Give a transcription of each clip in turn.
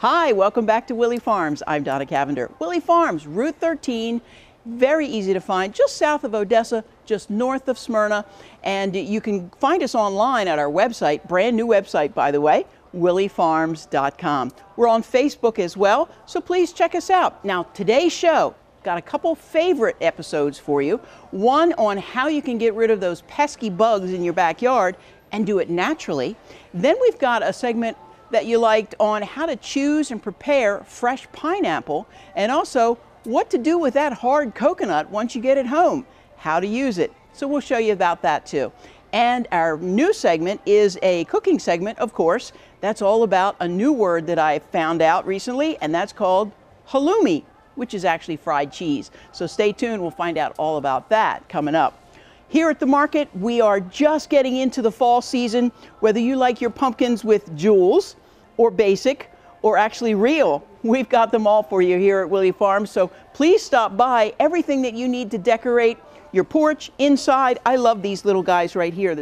Hi, welcome back to Willey Farms. I'm Donna Cavender. Willey Farms, Route 13, very easy to find, just south of Odessa, just north of Smyrna. And you can find us online at our website, brand new website, by the way, willeyfarms.com. We're on Facebook as well, so please check us out. Now, today's show, got a couple favorite episodes for you. One on how you can get rid of those pesky bugs in your backyard and do it naturally. Then we've got a segment that you liked on how to choose and prepare fresh pineapple, and also what to do with that hard coconut once you get it home, how to use it. So we'll show you about that too. And our new segment is a cooking segment, of course. That's all about a new word that I found out recently, and that's called halloumi, which is actually fried cheese. So stay tuned, we'll find out all about that coming up. Here at the market, we are just getting into the fall season. Whether you like your pumpkins with jewels, or basic, or actually real, we've got them all for you here at Willey Farms. So please stop by. Everything that you need to decorate your porch, inside. I love these little guys right here.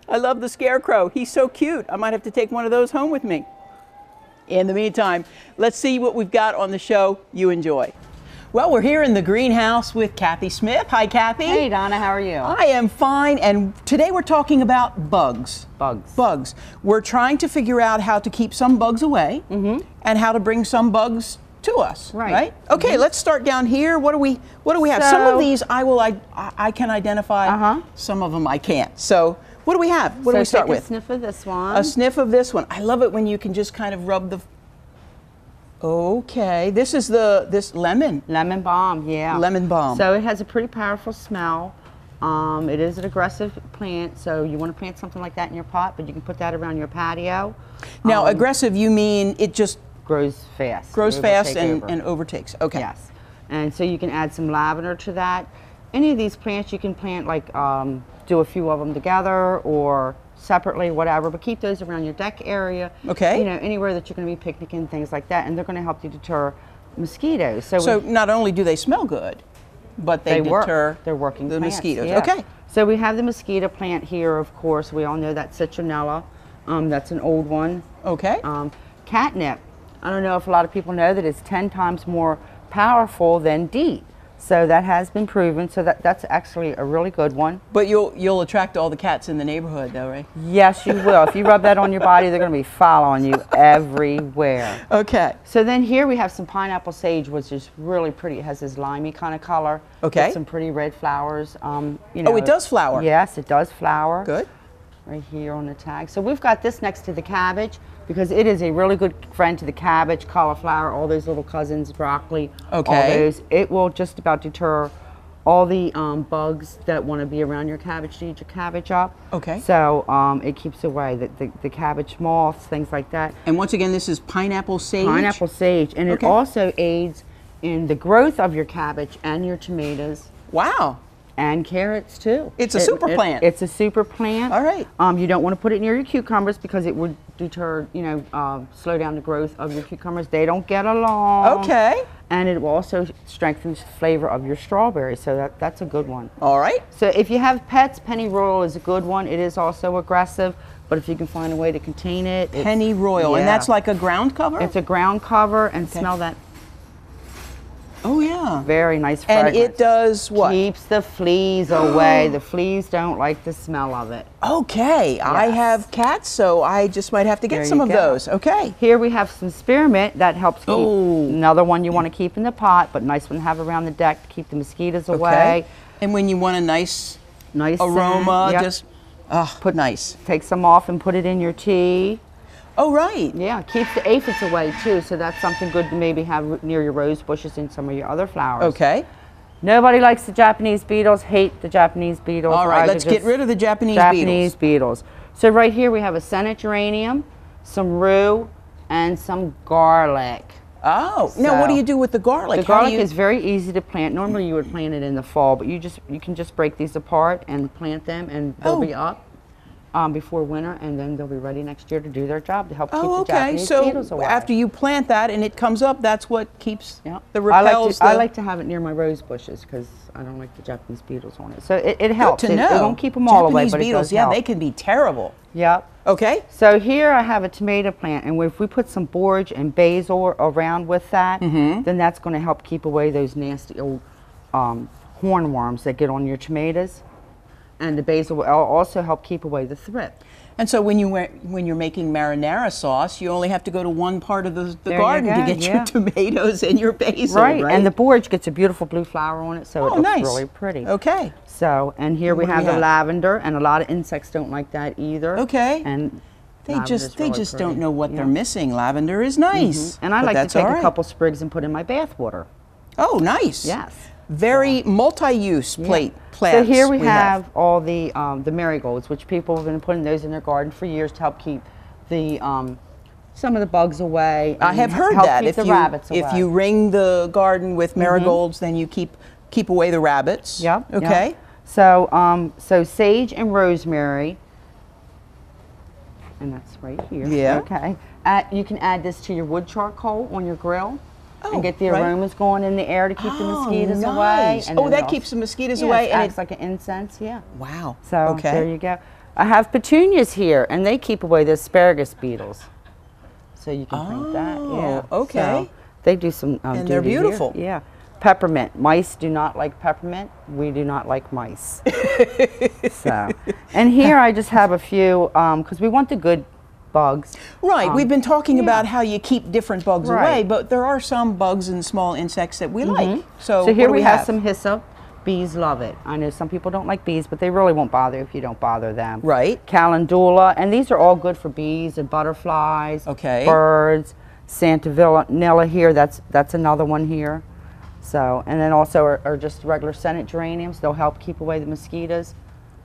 I love the scarecrow. He's so cute. I might have to take one of those home with me. In the meantime, let's see what we've got on the show. You enjoy. Well, we're here in the greenhouse with Kathy Smith. Hi, Kathy. Hey, Donna, how are you? I am fine, and today we're talking about bugs. Bugs. We're trying to figure out how to keep some bugs away and how to bring some bugs to us. Right? Okay, let's start down here. What do we have? Some of these I can identify. Some of them I can't. So what do we have? What do we start with? A sniff of this one. A sniff of this one. I love it when you can just kind of rub the. Okay, this is this lemon. Lemon balm, yeah. Lemon balm. So it has a pretty powerful smell. It is an aggressive plant, so you want to plant something like that in your pot, but you can put that around your patio. Now, aggressive, you mean it just grows fast. Grows fast and overtakes. Okay. Yes. And so you can add some lavender to that. Any of these plants you can plant, like do a few of them together or separately, whatever, but keep those around your deck area. Okay. You know, anywhere that you're going to be picnicking, things like that, and they're going to help you deter mosquitoes. So not only do they smell good, but they deter They're working the plants, mosquitoes. yeah. Okay. So we have the mosquito plant here, of course. We all know that citronella. That's an old one. Okay. Catnip. I don't know if a lot of people know that it's 10 times more powerful than DEET. So that has been proven, so that's actually a really good one. But you'll attract all the cats in the neighborhood though, right? Yes, you will. If you rub that on your body, they're going to be following you everywhere. Okay. So then here we have some pineapple sage, which is really pretty. It has this limey kind of color. Okay. With some pretty red flowers. You know, oh, it does flower? Yes, it does flower. Good. Right here on the tag. So we've got this next to the cabbage because it is a really good friend to the cabbage, cauliflower, all those little cousins, broccoli, okay. all those. It will just about deter all the bugs that want to be around your cabbage to eat your cabbage up. Okay. So it keeps away the cabbage moths, things like that. And once again, this is pineapple sage? Pineapple sage. And it also aids in the growth of your cabbage and your tomatoes. Wow. And carrots too. It's a super plant. It's a super plant. All right. You don't want to put it near your cucumbers because it would deter, slow down the growth of your cucumbers. They don't get along. Okay. And it will also strengthen the flavor of your strawberries. So that's a good one. All right. So if you have pets, pennyroyal is a good one. It is also aggressive, but if you can find a way to contain it. Pennyroyal, and that's like a ground cover? It's a ground cover, and smell that. Oh, yeah. Very nice fragrance. And it does what? Keeps the fleas away. The fleas don't like the smell of it. Okay. Yes. I have cats, so I just might have to get some of those. Okay. Here we have some spearmint that helps keep. Another one you want to keep in the pot, but nice one to have around the deck to keep the mosquitoes away. And when you want a nice aroma, just put nice. Take some off and put it in your tea. Oh, right. Yeah, keeps the aphids away too, so that's something good to maybe have near your rose bushes and some of your other flowers. Okay. Nobody likes the Japanese beetles, hate the Japanese beetles. All right, let's get rid of the Japanese beetles. So right here we have a Senate geranium, some rue, and some garlic. Oh, now what do you do with the garlic? The garlic is very easy to plant. Normally you would plant it in the fall, but you can just break these apart and plant them and they'll be up. before winter, and then they'll be ready next year to do their job to help keep the Oh, okay. Japanese beetles So away. after you plant that and it comes up, that's what keeps Yep. the repels. I like to have it near my rose bushes because I don't like the Japanese beetles on it. So it helps. Good to know. It won't keep them all away, Japanese but beetles, it does yeah, help. they can be terrible. Yep. Okay. So here I have a tomato plant, and if we put some borage and basil around with that, then that's going to help keep away those nasty old hornworms that get on your tomatoes. And the basil will also help keep away the thrip. And so when you're making marinara sauce, you only have to go to one part of the There you garden to go, get yeah. your tomatoes and your basil, right? And the borage gets a beautiful blue flower on it, so it looks nice. really pretty. Okay. So, and here we What do have we the have? lavender, and a lot of insects don't like that either. Okay. And They lavender's just really don't pretty. know what Yeah. they're missing. Lavender is nice. And I but like to that's take all a right. couple sprigs and put in my bath water. Oh, nice. Yes. Very multi-use plants. So here we have all the marigolds, which people have been putting those in their garden for years to help keep the some of the bugs away. I and have heard help that keep the rabbits away. if you ring the garden with marigolds, then you keep away the rabbits. Yep. Okay. Yep. So so sage and rosemary, and that's right here. Yeah. Okay. You can add this to your wood charcoal on your grill. Oh, and get the right. aromas going in the air to keep the mosquitoes away. Nice. And Oh, then that they'll- keeps the mosquitoes yeah, away. It And acts like an incense, yeah. Wow. So okay. there you go. I have petunias here, and they keep away the asparagus beetles. So you can print that. Yeah. okay. So they do some. And they're duty here. beautiful. Yeah. Peppermint. Mice do not like peppermint. We do not like mice. So, and here I just have a few because we want the good bugs. Right. We've been talking about how you keep different bugs Right. away, but there are some bugs and small insects that we like. So, So here what do we have some hyssop. Bees love it. I know some people don't like bees, but they really won't bother if you don't bother them. Right. Calendula, and these are all good for bees and butterflies, Okay. birds. Santa Vanilla here, that's another one here. So, and then also are just regular scented geraniums. They'll help keep away the mosquitoes.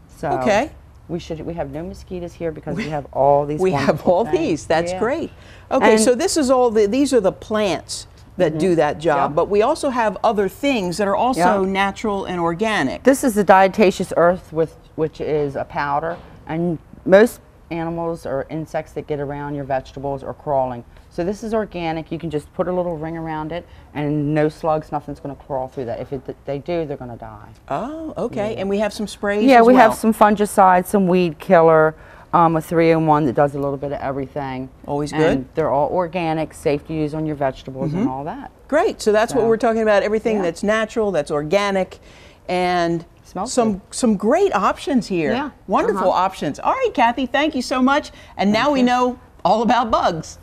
So Okay. we have no mosquitoes here because we have all these. We have wonderful all things. these. That's Yeah. great. Okay, And- so this is all these are the plants that do that job, Yep. but we also have other things that are also Yep. natural and organic. This is the diatomaceous earth, which is a powder, and most animals or insects that get around your vegetables are crawling. So this is organic. You can just put a little ring around it, and no slugs, nothing's going to crawl through that. If they do, they're going to die. Oh, okay. And we have some sprays Yeah, as we well. have some fungicide, some weed killer, a 3-in-1 that does a little bit of everything. Always And good. they're all organic, safe to use on your vegetables and all that. Great. So that's what So, we're talking about, everything yeah. that's natural, that's organic, and Smells some great options here. Yeah. Wonderful options. All right, Kathy, thank you so much. And now we know all about bugs.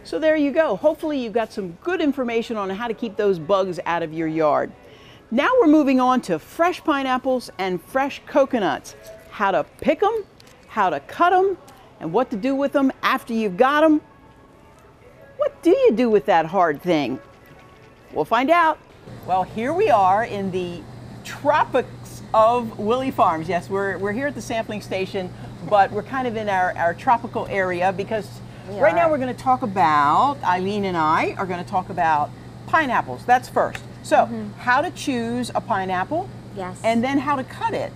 So there you go. Hopefully you've got some good information on how to keep those bugs out of your yard. Now we're moving on to fresh pineapples and fresh coconuts. How to pick them, how to cut them, and what to do with them after you've got them. What do you do with that hard thing? We'll find out. Well, here we are in the tropics of Willey Farms. Yes, we're here at the sampling station, but we're kind of in our tropical area because right now we're going to talk about, Eileen and I are going to talk about pineapples. That's first. So, how to choose a pineapple. Yes. And then how to cut it.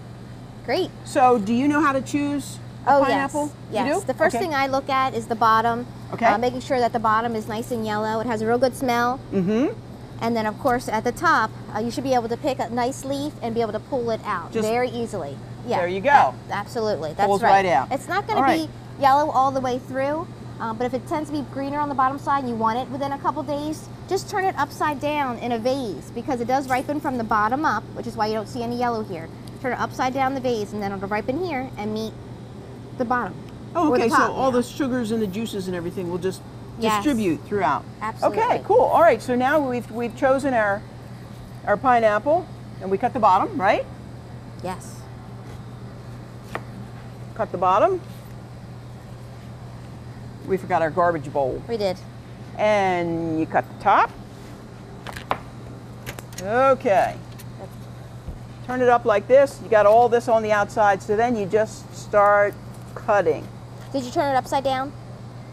Great. So, do you know how to choose a pineapple? Yes. You Yes. do? The first Okay. thing I look at is the bottom. Okay. Making sure that the bottom is nice and yellow. It has a real good smell. Mm-hmm. And then, of course, at the top, you should be able to pick a nice leaf and be able to pull it out Just- very easily. Yeah. There you go. Absolutely. That's Pulls right. right out. It's not going All to right. be yellow all the way through, but if it tends to be greener on the bottom side and you want it within a couple days, just turn it upside down in a vase because it does ripen from the bottom up, which is why you don't see any yellow here. Turn it upside down the vase and then it'll ripen here and meet the bottom. Oh, or the okay, so top, all yeah. the sugars and the juices and everything will just Yes. distribute throughout. Absolutely. Okay, cool. All right, so now we've chosen our pineapple and we cut the bottom, right? Yes. Cut the bottom. We forgot our garbage bowl. We did. And you cut the top. Okay. Turn it up like this. You got all this on the outside, so then you just start cutting. Did you turn it upside down?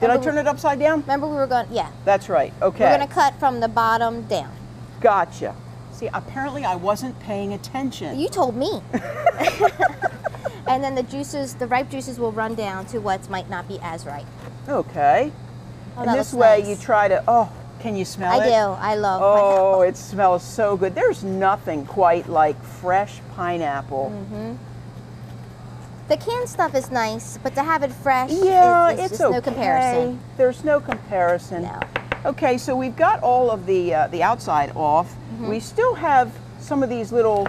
Did I Remember turn it upside down? Remember we were going, yeah. That's right. Okay. We're going to cut from the bottom down. Gotcha. See, apparently I wasn't paying attention. You told me. And then the juices, the ripe juices will run down to what might not be as ripe. Okay. Oh, And that this looks way nice. you try to, oh, can you smell it? I do. I love Oh, pineapple. it smells so good. There's nothing quite like fresh pineapple. The canned stuff is nice, but to have it fresh, Yeah, it's it's just okay. no comparison. There's no comparison. No. Okay, so we've got all of the outside off. We still have some of these little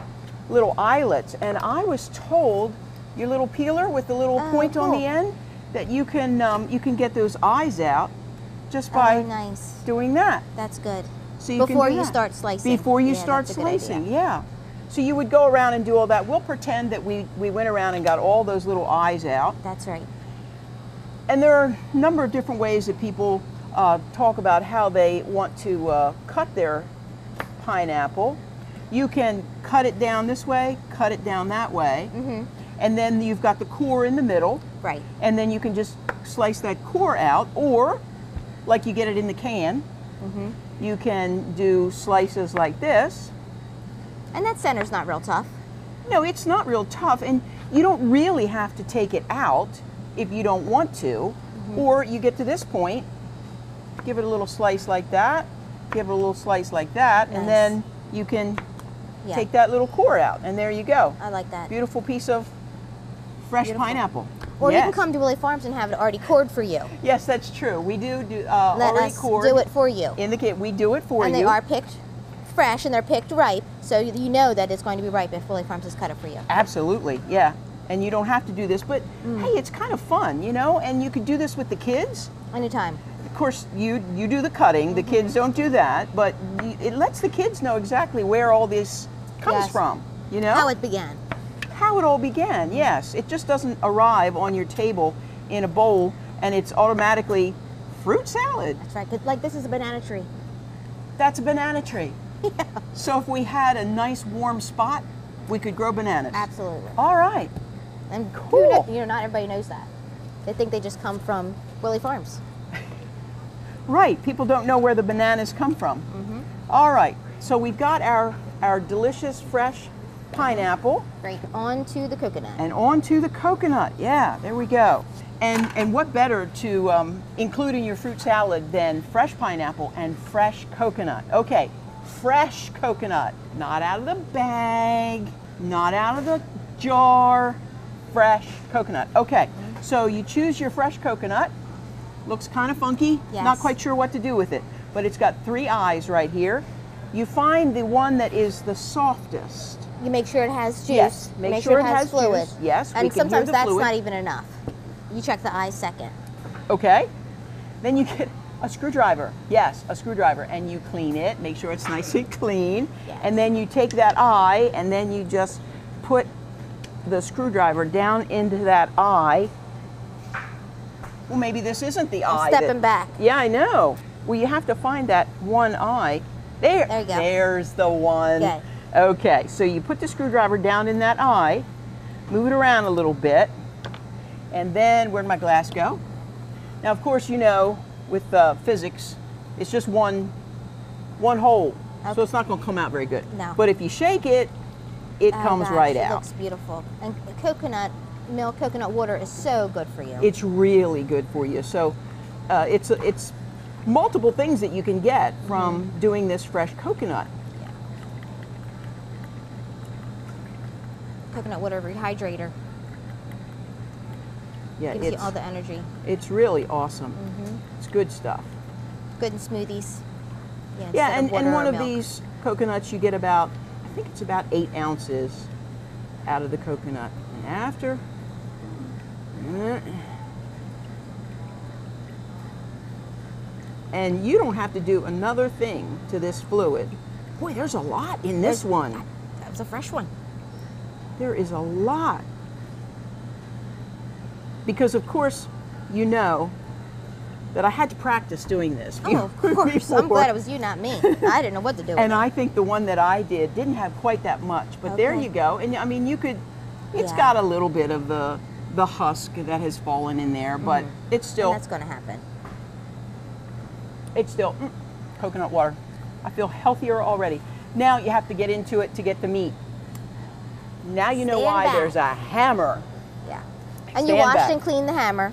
eyelets, and I was told your little peeler with the little Oh, point on cool. the end that you can get those eyes out just by Oh, nice. doing that. That's good. So you Before can do you that. start slicing. Before you Yeah, start that's a good idea. slicing, yeah. So you would go around and do all that. We'll pretend that we went around and got all those little eyes out. That's right. And there are a number of different ways that people talk about how they want to cut their pineapple. You can cut it down this way, cut it down that way, and then you've got the core in the middle. Right. And then you can just slice that core out, or like you get it in the can, you can do slices like this. And that center's not real tough. No, it's not real tough, and you don't really have to take it out if you don't want to. Or you get to this point, give it a little slice like that, give it a little slice like that, and Nice. then you can Yeah. take that little core out, and there you go. I like that. Beautiful piece of fresh Beautiful. pineapple. Or you Yes. can come to Willey Farms and have it already cored for you. Yes, that's true. We do Let already us cored do it for you. in the kit. We do it for And you. they are picked fresh and they're picked ripe, so you know that it's going to be ripe if Willey Farms has cut it for you. Absolutely, yeah. And you don't have to do this, but hey, it's kind of fun, you know. And you could do this with the kids. Anytime. Of course, you do the cutting. The kids don't do that, but it lets the kids know exactly where all this comes Yes. from. You know How it began. how it all began. Yes, it just doesn't arrive on your table in a bowl and it's automatically fruit salad. That's right. 'Cause, like, this is a banana tree. That's a banana tree. So if we had a nice warm spot, we could grow bananas. Absolutely. All right. And Cool. not everybody knows that. They think they just come from Willey Farms. Right. People don't know where the bananas come from. All right. So we've got our delicious fresh pineapple Right. On to the coconut. and on to the coconut. Yeah, there we go. And what better to include in your fruit salad than fresh pineapple and fresh coconut? Okay, fresh coconut, not out of the bag, not out of the jar, fresh coconut. Okay, so you choose your fresh coconut. Looks kind of funky, Yes. not quite sure what to do with it, but it's got 3 eyes right here. You find the one that is the softest. You make sure it has juice. Yes, make sure it has fluid. juice. Yes, we and can hear sometimes the that's fluid. not even enough. You check the eyes second. Okay, then you get a screwdriver. Yes, a screwdriver, and you clean it, make sure it's nice and clean. Yes. And then you take that eye and then you just put the screwdriver down into that eye. Well, maybe this isn't the eye. Stepping back. Yeah, I know. Well, you have to find that one eye. There you go. There's the one. Good. Okay, so you put the screwdriver down in that eye, move it around a little bit, and then where'd my glass go? Now, of course, you know, with physics, it's just one hole, so it's not going to come out very good. No. But if you shake it, it Oh, comes gosh, right it out. looks beautiful. And coconut milk, coconut water is so good for you. It's really good for you. So it's multiple things that you can get from doing this fresh coconut. Coconut water rehydrator. Yeah, Gives you all the energy. it's really awesome. It's good stuff. Good in smoothies. Yeah, Yeah, instead of water and one or of milk. these coconuts you get about, I think it's about 8 ounces out of the coconut. And after, and you don't have to do another thing to this fluid. Boy, there's a lot in this one. That was a fresh one. There is a lot. Because of course, you know that I had to practice doing this. Oh, of course. I'm glad it was you, not me. I didn't know what to do with And it. I think the one that I did didn't have quite that much, but there Okay. you go. And I mean, you could, it's Yeah. got a little bit of the husk that has fallen in there, but it's And still, that's going to happen. coconut water. I feel healthier already. Now you have to get into it to get the meat. Now you know Stand why back. there's a hammer And you washed and cleaned the hammer.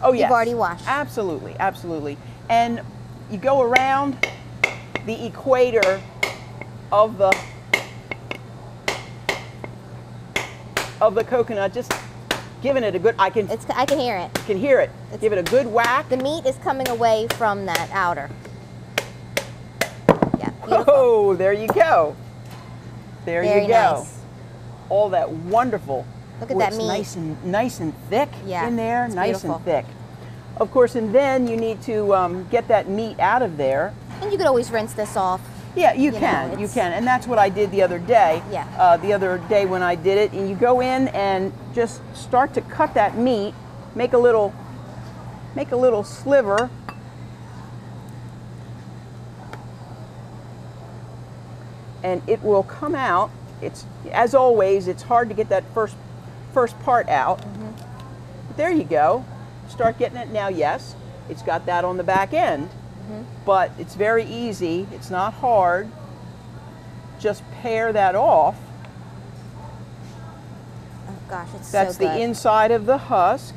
Oh, yes. You've already washed. Absolutely, absolutely. And you go around the equator of the coconut, just giving it a good, I can hear it. Can hear it. Give it a good whack. The meat is coming away from that outer. Yeah, beautiful. Oh, there you go. There Very you go. nice. All that wonderful. Look at that it's meat. Nice and thick in there. It's Nice beautiful. and thick. Of course, and then you need to get that meat out of there. And you could always rinse this off. Yeah, you can, and that's what I did the other day. Yeah. The other day when I did it, and you go in and just start to cut that meat, make a little sliver, and it will come out. It's, as always, it's hard to get that first part out. But there you go. Start getting it now. Yes, it's got that on the back end. But it's very easy, it's not hard. Just pare that off. Oh gosh, it's That's so good. the inside of the husk.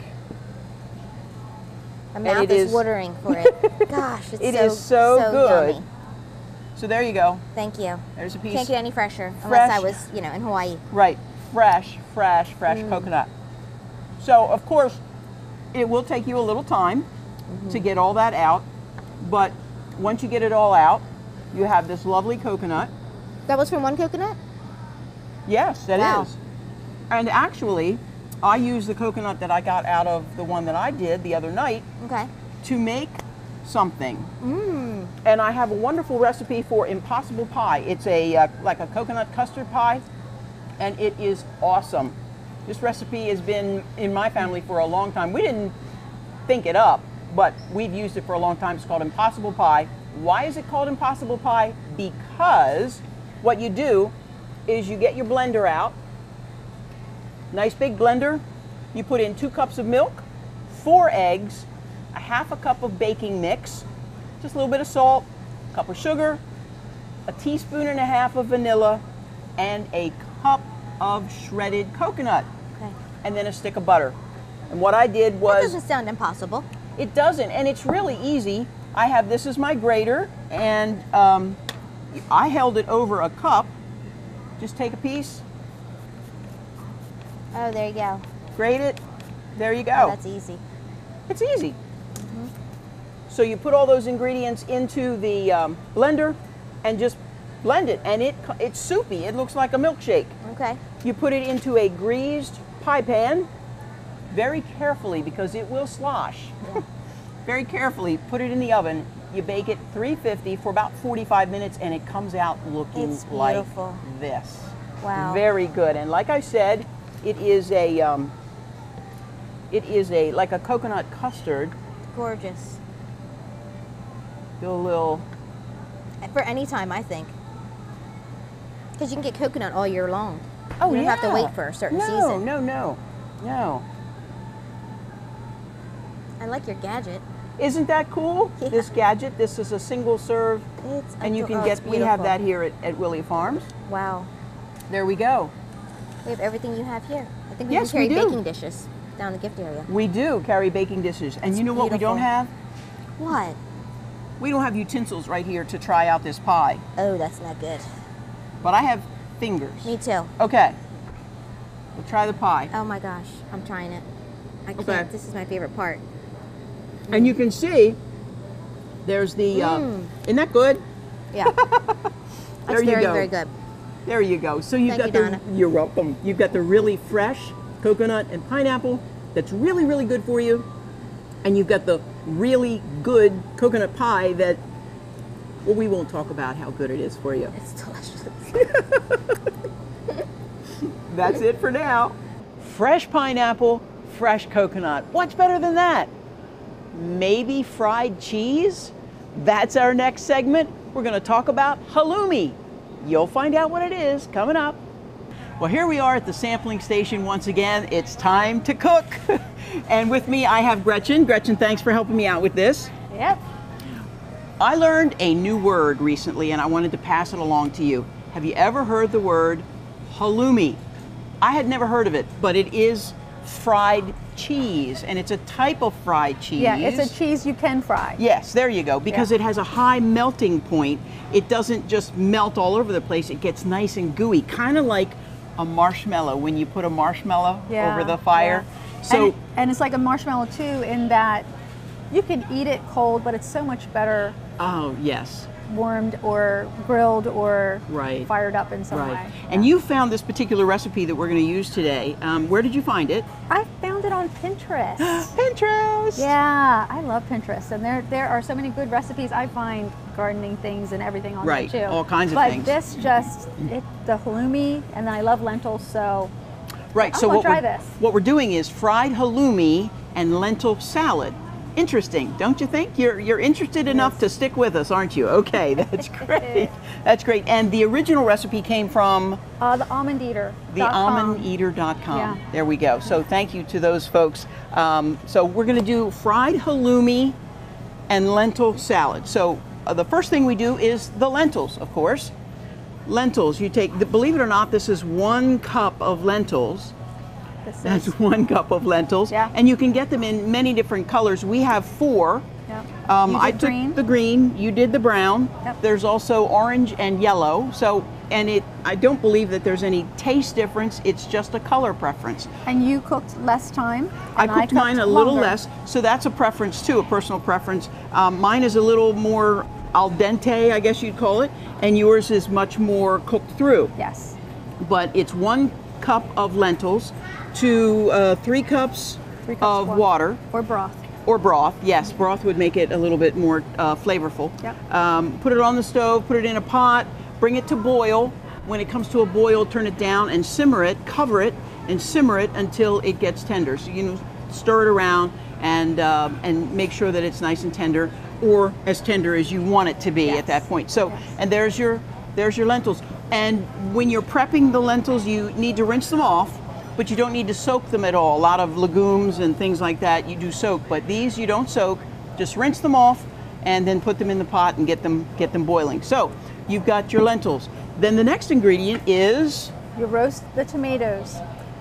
My mouth is watering for it. Gosh, It is so good. Yummy. So there you go. Thank you. There's a piece. Can't get any fresher Fresh. unless I was, in Hawaii. Right, fresh coconut. So of course, it will take you a little time to get all that out. But once you get it all out, you have this lovely coconut. That was from one coconut? Yes, that Wow. is. And actually, I used the coconut that I got out of the one that I did the other night Okay. to make something. And I have a wonderful recipe for impossible pie. It's a like a coconut custard pie, and it is awesome. This recipe has been in my family for a long time. We didn't think it up, but we've used it for a long time. It's called impossible pie. Why is it called impossible pie? Because what you do is you get your blender out, nice big blender, you put in 2 cups of milk, 4 eggs, a half a cup of baking mix, just a little bit of salt, a cup of sugar, a teaspoon and a half of vanilla, and a cup of shredded coconut, Okay. and then a stick of butter. And what I did That was, doesn't sound impossible. it doesn't, and it's really easy. I have, this is my grater, and I held it over a cup. Just take a piece, Oh, there you go. grate it, there you Oh, go. that's easy. It's easy. So you put all those ingredients into the blender and just blend it, and it's soupy. It looks like a milkshake. Okay. You put it into a greased pie pan, very carefully because it will slosh. Very carefully, put it in the oven. You bake it 350 for about 45 minutes, and it comes out looking It's like beautiful. this. Wow. Very good. And like I said, it is like a coconut custard. Gorgeous. Do a little. For any time, I think. Because you can get coconut all year long. Oh, you don't yeah. have to wait for a certain No, season. no. I like your gadget. Isn't that cool? Yeah. This gadget. This is a single serve, It's and you can it's get. We have beautiful. that here at Willey Farms. Wow. There we go. We have everything you have here. I think we Yes, can we carry do. baking dishes down the gift area. We do carry baking dishes, and That's you know what we don't beautiful. have? What? We don't have utensils right here to try out this pie, Oh, that's not good. but I have fingers. Me too. Okay. We'll try the pie. Oh my gosh, I'm trying it. I can't. Okay. This is my favorite part. And you can see there's the, isn't that good? Yeah. There That's you very, go. very good. There you go. So you've Thank got you, the, Donna. you're welcome. You've got the really fresh coconut and pineapple that's really, really good for you. And you've got the really good coconut pie that, well, we won't talk about how good it is for you. It's delicious. That's it for now. Fresh pineapple, fresh coconut. What's better than that? Maybe fried cheese? That's our next segment. We're going to talk about halloumi. You'll find out what it is coming up. Well, here we are at the sampling station once again. It's time to cook. And with me, I have Gretchen. Gretchen, thanks for helping me out with this. Yep. I learned a new word recently, and I wanted to pass it along to you. Have you ever heard the word halloumi? I had never heard of it, but it is fried cheese, and it's a type of fried cheese. Yeah, it's a cheese you can fry. Yes, there you go. Because it has a high melting point. It doesn't just melt all over the place. It gets nice and gooey, kind of like a marshmallow when you put a marshmallow over the fire. Yeah. So and it's like a marshmallow too, in that you can eat it cold, but it's so much better oh yes, warmed or grilled or right, fired up in some way. right. And you found this particular recipe that we're going to use today. Where did you find it? I found it on Pinterest. Pinterest. Yeah, I love Pinterest, and there are so many good recipes. I find gardening things and everything on Right, there too. all kinds of but things. But this just the halloumi, and then I love lentils, so right. I So want to try this. What we're doing is fried halloumi and lentil salad. Interesting, don't you think? You're interested enough to stick with us, aren't you? Okay, that's great. That's great. And the original recipe came from the Almond Eater. thealmondeater.com. Yeah. There we go. So thank you to those folks. So we're going to do fried halloumi and lentil salad. So the first thing we do is the lentils, of course. Lentils, you take, believe it or not, this is 1 cup of lentils. That's 1 cup of lentils. Yeah. And you can get them in many different colors. We have 4. Yeah. I took green. the green, you did the brown. Yep. There's also orange and yellow. So, and I don't believe that there's any taste difference. It's just a color preference. And you cooked less time. I and cooked mine a little longer. less, so that's a preference too, a personal preference. Mine is a little more al dente, I guess you'd call it, and yours is much more cooked through. Yes. But it's 1 cup of lentils to 3 cups, of water. Or broth. Or broth, yes. Broth would make it a little bit more flavorful. Yep. Put it on the stove, put it in a pot, bring it to boil. When it comes to a boil, turn it down and simmer it, cover it, and simmer it until it gets tender. So you stir it around and make sure that it's nice and tender, or as tender as you want it to be at that point. So, and there's your lentils. And when you're prepping the lentils, you need to rinse them off, but you don't need to soak them at all. A lot of legumes and things like that you do soak, but these you don't soak. Just rinse them off and then put them in the pot and get them boiling. So you've got your lentils. Then the next ingredient is? You roast the tomatoes.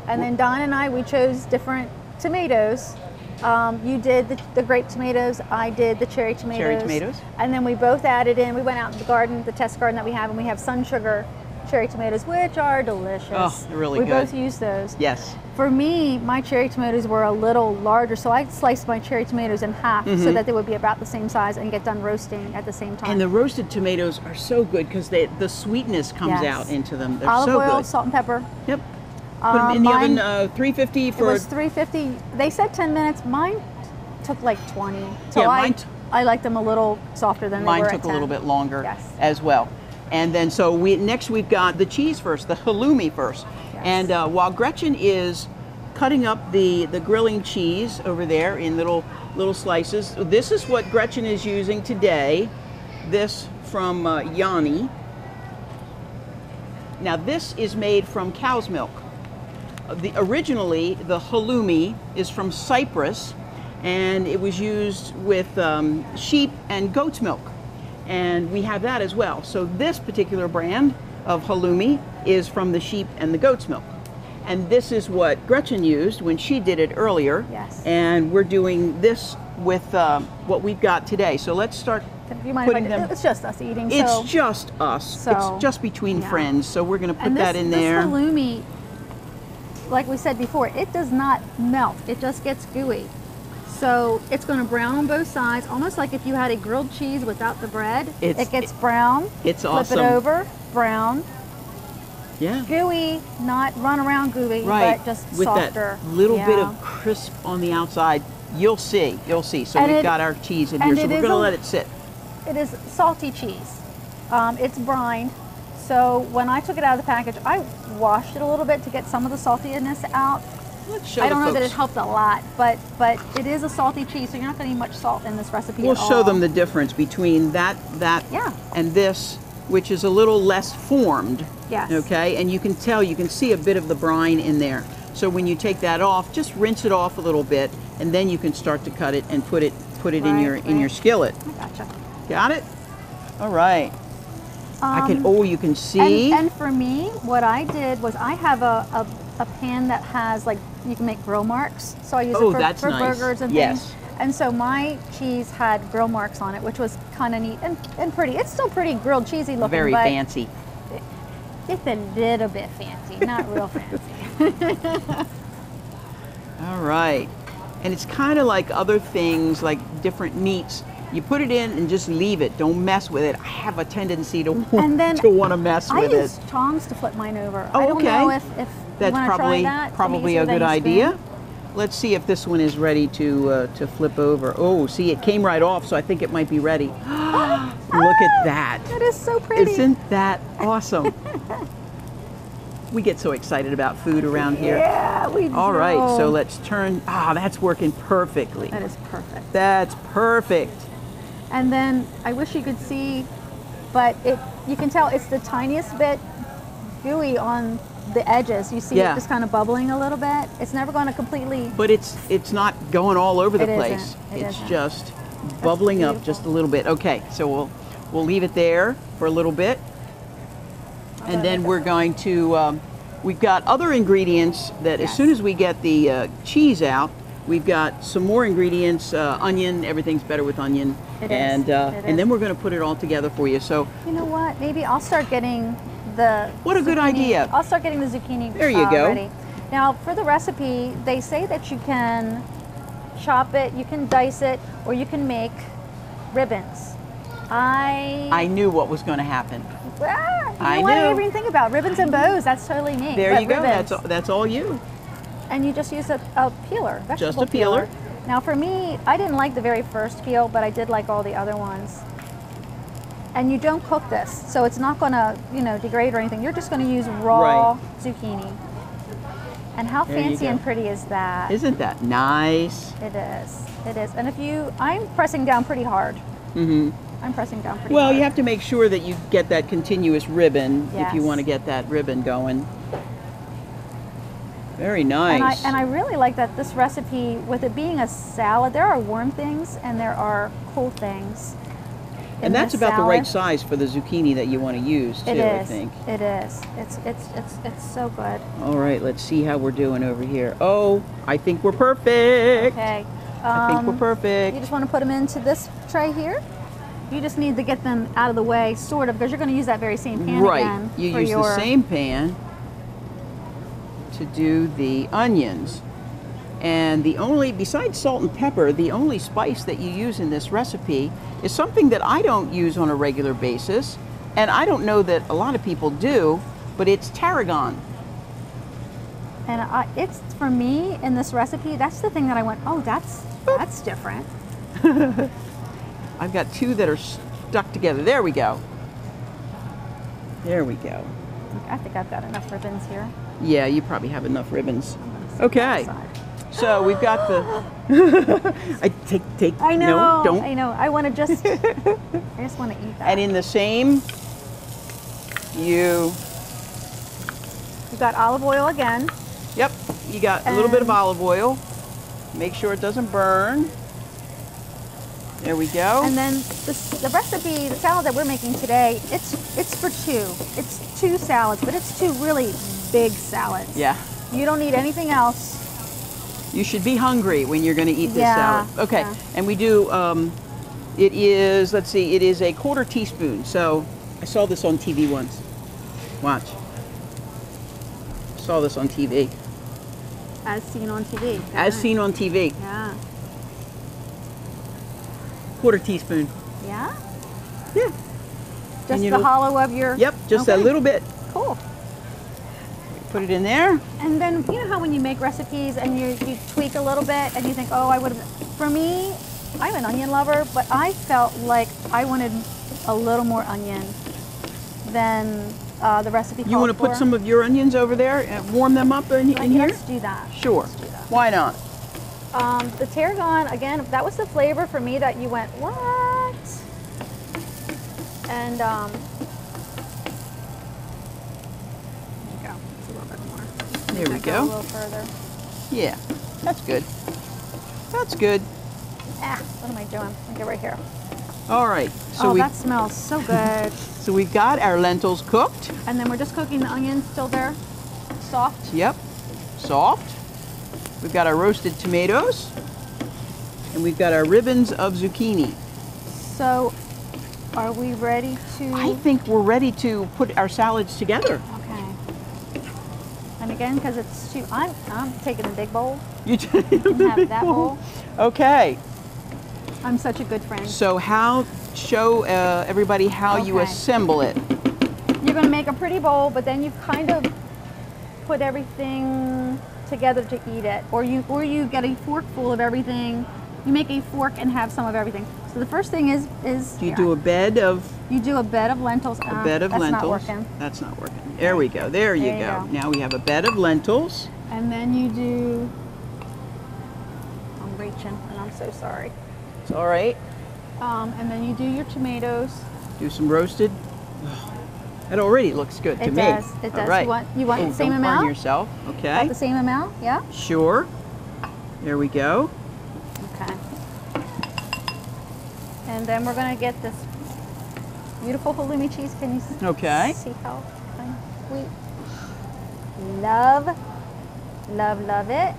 And then Don and I, we chose different tomatoes. You did the grape tomatoes, I did the cherry tomatoes. Cherry tomatoes. And then we both added in, we went out in the garden, the test garden that we have, and we have sun sugar cherry tomatoes, which are delicious. Oh, they're really we good. both use those. Yes. For me, my cherry tomatoes were a little larger, so I sliced my cherry tomatoes in half so that they would be about the same size and get done roasting at the same time. And the roasted tomatoes are so good because the sweetness comes out into them. They're olive so oil, good. salt and pepper. Yep. Put them in the mine- oven, 350 for. It was 350. They said 10 minutes. Mine took like 20. So Yeah, mine I liked them a little softer than they Mine were took at a 10. little bit longer Yes. as well. And then so next we've got the cheese first, the halloumi first. Yes. And while Gretchen is cutting up the grilling cheese over there in little slices, this is what Gretchen is using today. This from Yanni. Now this is made from cow's milk. Originally, the halloumi is from Cyprus, and it was used with sheep and goat's milk. And we have that as well. So this particular brand of halloumi is from the sheep and the goat's milk. And this is what Gretchen used when she did it earlier. Yes. And we're doing this with what we've got today. So let's start Do you mind if I putting them. It's just us eating. It's so. just us. So, it's just between yeah. friends. So we're going to put And that in there. This halloumi, like we said before, it does not melt. It just gets gooey. So it's going to brown on both sides, almost like if you had a grilled cheese without the bread. It gets brown. It's awesome. Flip it over, brown, Yeah. gooey, not run around gooey, Right. but just with softer. that little bit Yeah. of crisp on the outside. You'll see. So And we've it- got our cheese in and here. So it we're is going to a- let it sit. It is salty cheese. It's brined. So when I took it out of the package, I washed it a little bit to get some of the saltiness out. Let's show I don't the know that it folks. helped a lot, but it is a salty cheese, so you're not going to need much salt in this recipe We'll at all. show them the difference between that Yeah. and this, which is a little less formed. Yes. Okay, and you can see a bit of the brine in there. So when you take that off, just rinse it off a little bit, and then you can start to cut it and put it in your skillet. I gotcha. Got it? All right. You can see. And for me, what I did was I have a pan that has like you can make grill marks. So I use Oh, it that's for nice. burgers and Yes. things. And so my cheese had grill marks on it, which was kind of neat and pretty. It's still pretty grilled cheesy looking, Very but fancy. it's a little bit fancy, not real fancy. All right. And it's kind of like other things, like different meats. You put it in and just leave it. Don't mess with it. I have a tendency to And then to want to mess I with use it. tongs to flip mine over. Oh, I don't okay. know if That's you want to try that. It's probably easier a good than idea. spoon. Let's see if this one is ready to flip over. Oh, see, it came right off, so I think it might be ready. Look at that. That is so pretty. Isn't that awesome? We get so excited about food around here. Yeah, we do. All right, so let's turn. Ah, that's working perfectly. That is perfect. That's perfect. And then I wish you could see, but you can tell it's the tiniest bit gooey on the edges. You see Yeah. it just kind of bubbling a little bit. It's never going to completely. But it's not going all over the It place. isn't. It It's isn't. just bubbling up beautiful. just a little bit. Okay, so we'll leave it there for a little bit. And then we're going to, we've got other ingredients that as Yes. soon as we get the cheese out, we've got some more ingredients, onion, everything's better with onion. It is. And, It and is. then we're going to put it all together for you. So You know what? Maybe I'll start getting the. What a good zucchini- idea. I'll start getting the zucchini. There you go. Ready. Now for the recipe, they say that you can chop it, you can dice it, or you can make ribbons. I knew what was going to happen. You I know what I knew. didn't even think about ribbons and bows. That's totally me. There But you go. ribbons. That's all you. And you just use a peeler, vegetable Just a peeler. Now for me, I didn't like the very first peel, but I did like all the other ones. And you don't cook this, so it's not going to, degrade or anything. You're just going to use raw Right. zucchini. And how There you fancy go. and pretty is that? Isn't that nice? It is. It is. And I'm pressing down pretty hard. Mm-hmm. I'm pressing down pretty Well, hard. you have to make sure that you get that continuous ribbon if you Yes. want to get that ribbon going. Very nice. And I really like that this recipe, with it being a salad, there are warm things and there are cool things. in And that's this about the right salad. size for the zucchini that you want to use too, It I is. think. It is. It's so good. All right, let's see how we're doing over here. Oh, I think we're perfect. Okay. I think we're You perfect. just want to put them into this tray here. You just need to get them out of the way, sort of, because you're going to use that very same pan Right. again. You for use your, the same pan to do the onions. And besides salt and pepper, the only spice that you use in this recipe is something that I don't use on a regular basis. And I don't know that a lot of people do, but it's tarragon. And it's, for me, in this recipe, that's the thing that I went, oh, that's different. I've got two that are stuck together. There we go. There we go. I think I've got enough ribbons here. Yeah, you probably have enough ribbons. Set Okay. that aside. So we've got the. I take. I know. No, don't. I know. I want to just. I just want to eat that. And in the same, you've got olive oil again. Yep, you got a little bit of And- olive oil. Make sure it doesn't burn. There we go. And then the recipe, the salad that we're making today, it's for two. It's two salads, but it's two really big salads. Yeah, You don't need anything else. you should be hungry when you're going to eat this Yeah, salad. Okay, yeah. and we do. It is. Let's see. It is a 1/4 teaspoon. So I saw this on TV once. Watch. Saw this on TV. As seen on TV. As seen on TV. Yeah. 1/4 teaspoon. Yeah? Yeah. Just you the know- hollow of your... Yep, just a Okay. little bit. Cool. Put it in there. And then, you know how when you make recipes and you tweak a little bit and you think, oh, I would have... For me, I'm an onion lover, but I felt like I wanted a little more onion than the recipe You want to called put for. some of your onions over there and warm them up in here? Let's do that. Sure. Let's do that. Why not? The tarragon, again, that was the flavor for me that you went, what? And, there you go. It's a little bit more. There we Make that go. A little further. Yeah, that's good. That's good. Ah, what am I doing? Let me get right here. All right. So Oh, that smells so good. so we've got our lentils cooked. And then we're just cooking the onions still there, soft. Yep. Soft. We've got our roasted tomatoes, and we've got our ribbons of zucchini. So, are we ready to? I think we're ready to put our salads together. Okay. And again, because it's too, I'm taking the big bowl. You can have that bowl. Okay. I'm such a good friend. So show everybody how you Okay. assemble it. You're going to make a pretty bowl, but then you kind of put everything together to eat it, or you get a fork full of everything. You make a fork and have some of everything. So the first thing is You do a bed of lentils. a bed of that's lentils. Not working. That's not working. There we go. There you go. Now we have a bed of lentils. And then you do. I'm reaching, and I'm so sorry. It's all right. And then you do your tomatoes. Do some roasted. That already looks good to me. It does. It does. All right. You want the same don't amount? burn yourself. Okay. About the same amount? Yeah. Sure. There we go. Okay. And then we're gonna get this beautiful halloumi cheese. Can you Okay. see how kind of sweet? Love, love, love it.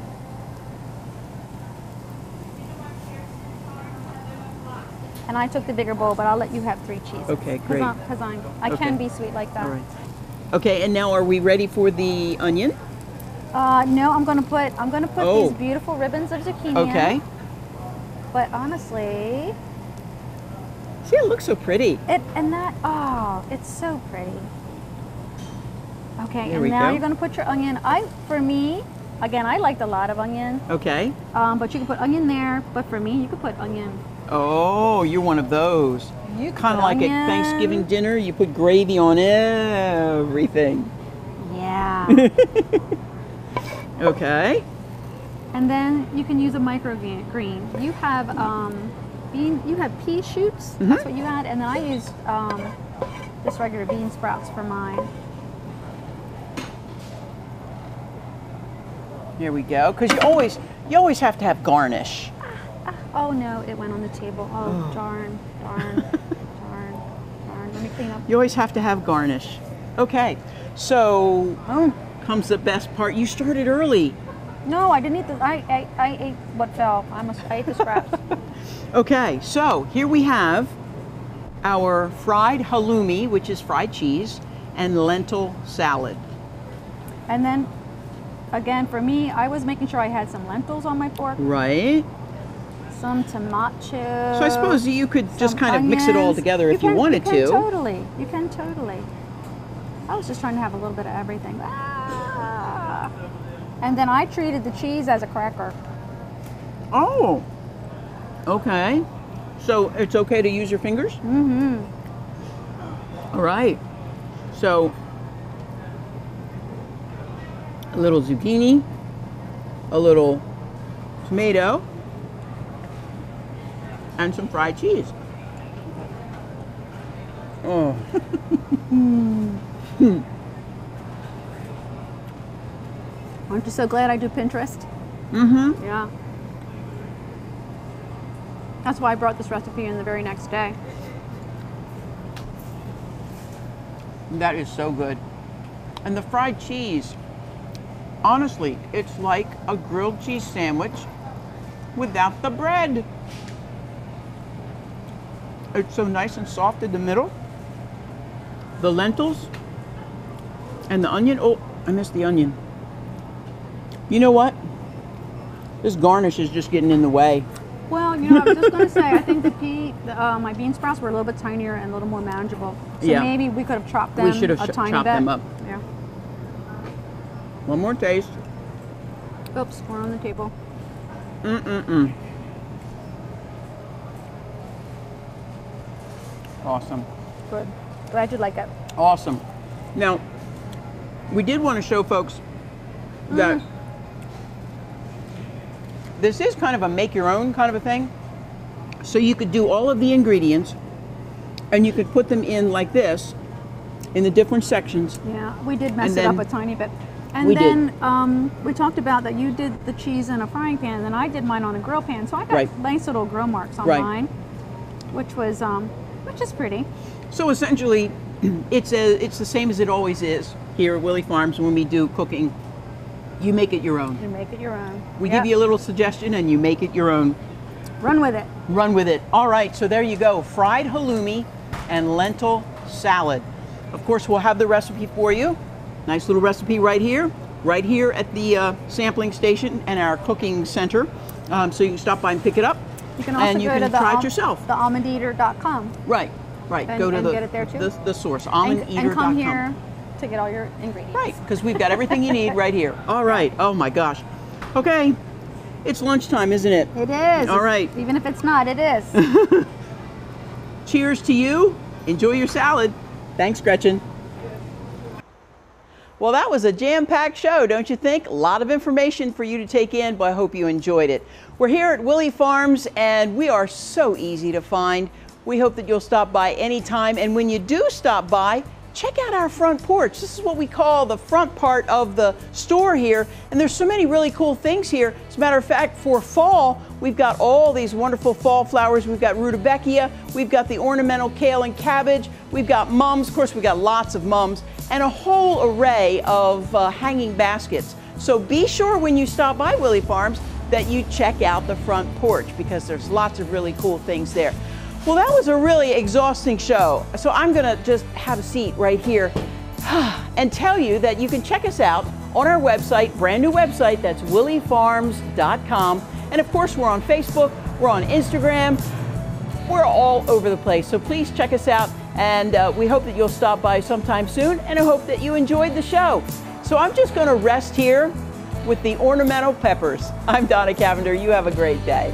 And I took the bigger bowl, but I'll let you have 3 cheeses. Okay, great. Because I Okay. can be sweet like that. All right. Okay, and now are we ready for the onion? No, I'm gonna put Oh. these beautiful ribbons of zucchini Okay. in. But honestly, See, it looks so pretty. it's so pretty. Okay, There and we now go. you're gonna put your onion. For me, again, I liked a lot of onion. Okay. But you can put onion there. But for me, you could put onion. Oh, you're one of those. You could Kind of put like onion. at Thanksgiving dinner, you put gravy on everything. Yeah. Okay. And then you can use a microgreen. You have you have pea shoots. Mm-hmm. That's what you had, and then I used just regular bean sprouts for mine. Here we go. Because you always have to have garnish. Oh no, it went on the table. Oh, darn. Let me clean up. You always have to have garnish. Okay. So comes the best part. You started early. No, I didn't eat the. I ate what fell. I ate the scraps. Okay. So here we have our fried halloumi, which is fried cheese, and lentil salad. And then, again, for me, I was making sure I had some lentils on my fork, Right. some tomato. So I suppose you could just kind of mix it all together if you wanted to. You can totally. I was just trying to have a little bit of everything. And then I treated the cheese as a cracker. Oh. Okay. So it's okay to use your fingers? Mm-hmm. All right. So a little zucchini, a little tomato, and some fried cheese. Oh. Aren't you so glad I do Pinterest? Mm-hmm. Yeah. That's why I brought this recipe in the very next day. That is so good. And the fried cheese, honestly, it's like a grilled cheese sandwich without the bread. It's so nice and soft in the middle. The lentils and the onion. Oh, I missed the onion. You know what? This garnish is just getting in the way. Well, I was just going to say, I think my bean sprouts were a little bit tinier and a little more manageable. So Yeah. maybe we could have chopped them We should have a tiny chopped bit. them up. Yeah. One more taste. Oops, we're on the table. Mm-mm-mm. Awesome. Good. Glad you like it. Awesome. Now, we did want to show folks that this is kind of a make your own kind of a thing. So you could do all of the ingredients and you could put them in like this in the different sections. Yeah, we did mess And it up then- a tiny bit. And We did. then we talked about that you did the cheese in a frying pan, and then I did mine on a grill pan. So I got Right. nice little grill marks on Right. mine, which is pretty. So essentially, it's the same as it always is here at Willey Farms when we do cooking. You make it your own. You make it your own. We give you a little suggestion and you make it your own. Run with it. Run with it. All right, so there you go. Fried halloumi and lentil salad. Of course, we'll have the recipe for you. Nice little recipe right here at the sampling station and our cooking center. So you can stop by and pick it up. You can also and you go can to try it yourself. thealmondeater.com. Right. And, go to get it there too. the source, and almondeater.com. come here to get all your ingredients. Right, because we've got everything you need right here. All right. Oh my gosh. Okay. It's lunchtime, isn't it? It is. All right. Even if it's not, it is. Cheers to you. Enjoy your salad. Thanks, Gretchen. Well, that was a jam-packed show, don't you think? A lot of information for you to take in, but I hope you enjoyed it. We're here at Willey Farms, and we are so easy to find. We hope that you'll stop by anytime, and when you do stop by, check out our front porch. This is what we call the front part of the store here, and there's so many really cool things here. As a matter of fact, for fall, we've got all these wonderful fall flowers. We've got rutabaga, we've got the ornamental kale and cabbage, we've got mums, of course we've got lots of mums, and a whole array of hanging baskets. So be sure when you stop by Willey Farms that you check out the front porch because there's lots of really cool things there. Well, that was a really exhausting show. So I'm gonna just have a seat right here and tell you that you can check us out on our website, brand new website, that's willeyfarms.com. And of course, we're on Facebook, we're on Instagram, we're all over the place. So please check us out, and we hope that you'll stop by sometime soon, and I hope that you enjoyed the show. So I'm just gonna rest here with the ornamental peppers. I'm Donna Cavender, you have a great day.